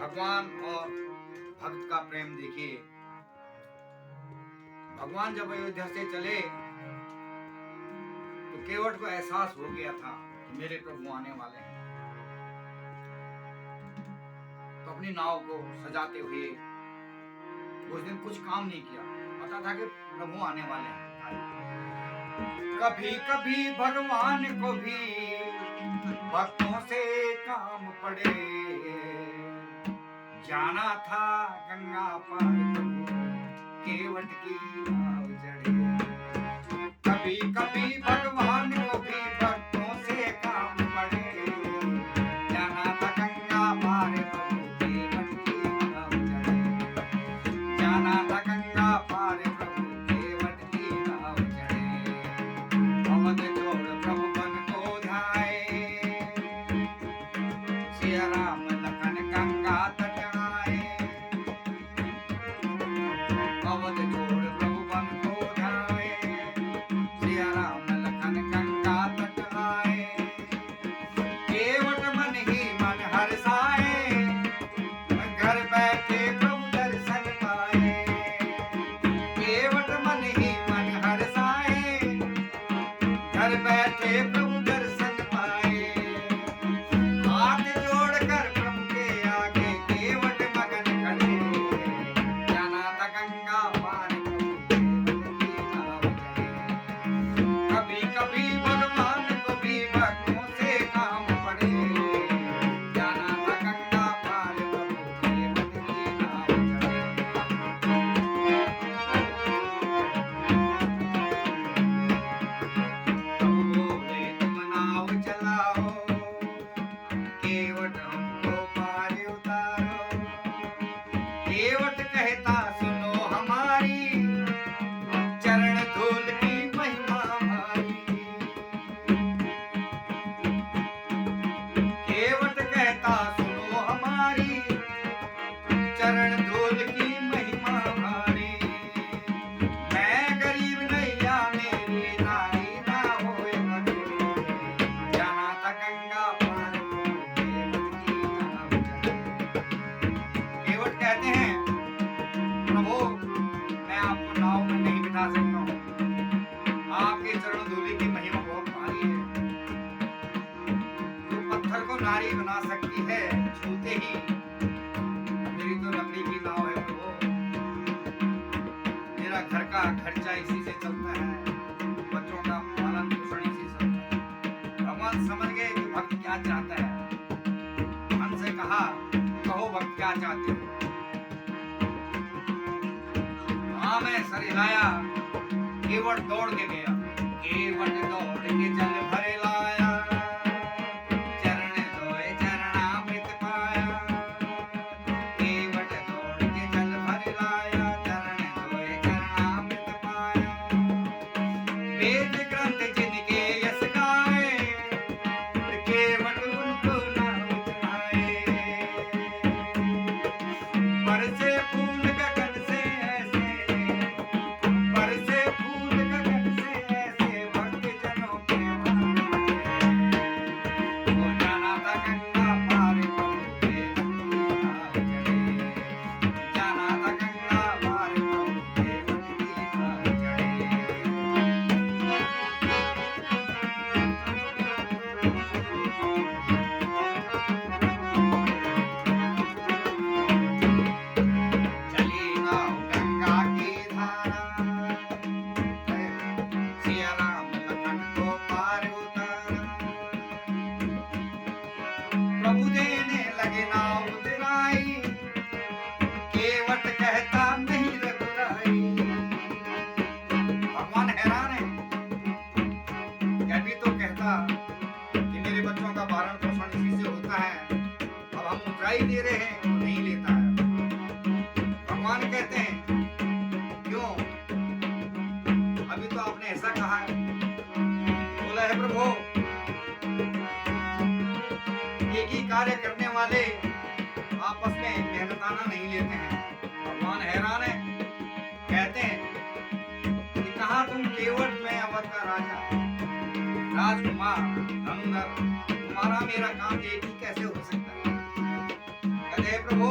भगवान और भक्त का प्रेम देखिए। भगवान जब अयोध्या से चले तो केवट को एहसास हो गया था कि मेरे प्रभु आने वाले हैं। तो अपनी नाव को सजाते हुए उस दिन कुछ काम नहीं किया, पता था कि प्रभु आने वाले हैं। कभी कभी भगवान को भी भक्तों से काम पड़े, जाना था गंगा पार केवट की नाव चढ़े। कभी कभी भगवान को भी भक्तों से काम पड़े, जाना था गंगा पार केवट की नाव चढ़े। जाना था गंगा पार प्रभु केवट की नाव चढ़े। अवध जोड़ प्रभु बन को ध्याए, सिया राम लखन गंगा तट आए। अवध जोड़ प्रभु बन को ध्याए, सिया राम लखन गंगा तट आए। केवट मन ही मन हर्षाए, घर बैठे प्रभु दर्शन पाए। केवट मन ही मन हर्षाए, घर बैठे प्रभु दर्शन पाए। हाथ जोड़कर प्रभु के आगे केवट मगन खड़े, जाना था गंगा पार प्रभु केवट की नाव चढ़े। कभी कभी भगवान को भी भक्तों से काम पड़े, जाना था गंगा पार प्रभु केवट की नाव चढ़े। प्रभु बोले तुम नाव चलाओ, केवट हमको पार उतारो। केवट कहता सुनो हमारी, चरण धूल की महिमा हमारी। केवट कहता सुनो हमारी, चरण धूल की महिमा हमारी। मैं गरीब नैया मेरी नारी ना होए मरे, जाना था गंगा पार केवट की नाव चढ़े। केवट कहते हैं प्रभु मैं आपको नाव में नहीं बिठा सकता हूँ, आपके चरण धूलि की महिमा बहुत भारी है। जो पत्थर को नारी बना सकती है छूते ही, मेरी तो लकड़ी की नाव है प्रभु। मेरा घर का खर्चा इसी से चलता है, बच्चों का पालन पोषण इसी से चलता है। भगवान समझ गए कि भक्त क्या चाहता है। मन से कहा कहो भक्त क्या चाहते हो। हाँ मैं सर हिलाया, केवट दौड़ के गया। केवट दौड़ के जल भरे लाया, चरण धोए चरणामृत पाया। केवट दौड़ के जल भरे लाया, चरण धोए चरणामृत पाया। वेद ग्रंथ जिनके यश गाए, केवट उनको नाम चढ़ाए। बरसे फूल गगन से ऐसे, बरसे फूल गगन से ऐसे, भक्त जनों के मन में। वो जाना था गंगा पार प्रभु केवट की नाव चढ़े। जाना था गंगा पार प्रभु केवट की नाव चढ़े। चली नाव गंगा की धारा, सिया राम लखन को पार उतारा। प्रभु देने लगे नाव उतराई, केवट कहता नहीं रघुराई। भगवान हैरान है, कभी तो कहता कि मेरे बच्चों का पालन पोषण इसी से होता है, अब हम उतराई दे रहे हैं तो नहीं लेता है। भगवान कहते हैं क्यों, अभी तो आपने ऐसा कहा है। बोला है प्रभु एक ही कार्य करने वाले आपस में मेहनताना नहीं लेते हैं। भगवान हैरान है, कहते हैं कि कहा तुम केवट में अवध का राजा, राजकुमार धनुधर, तुम्हारा मेरा काम एक ही कैसे हो सकता है। कहते हैं हो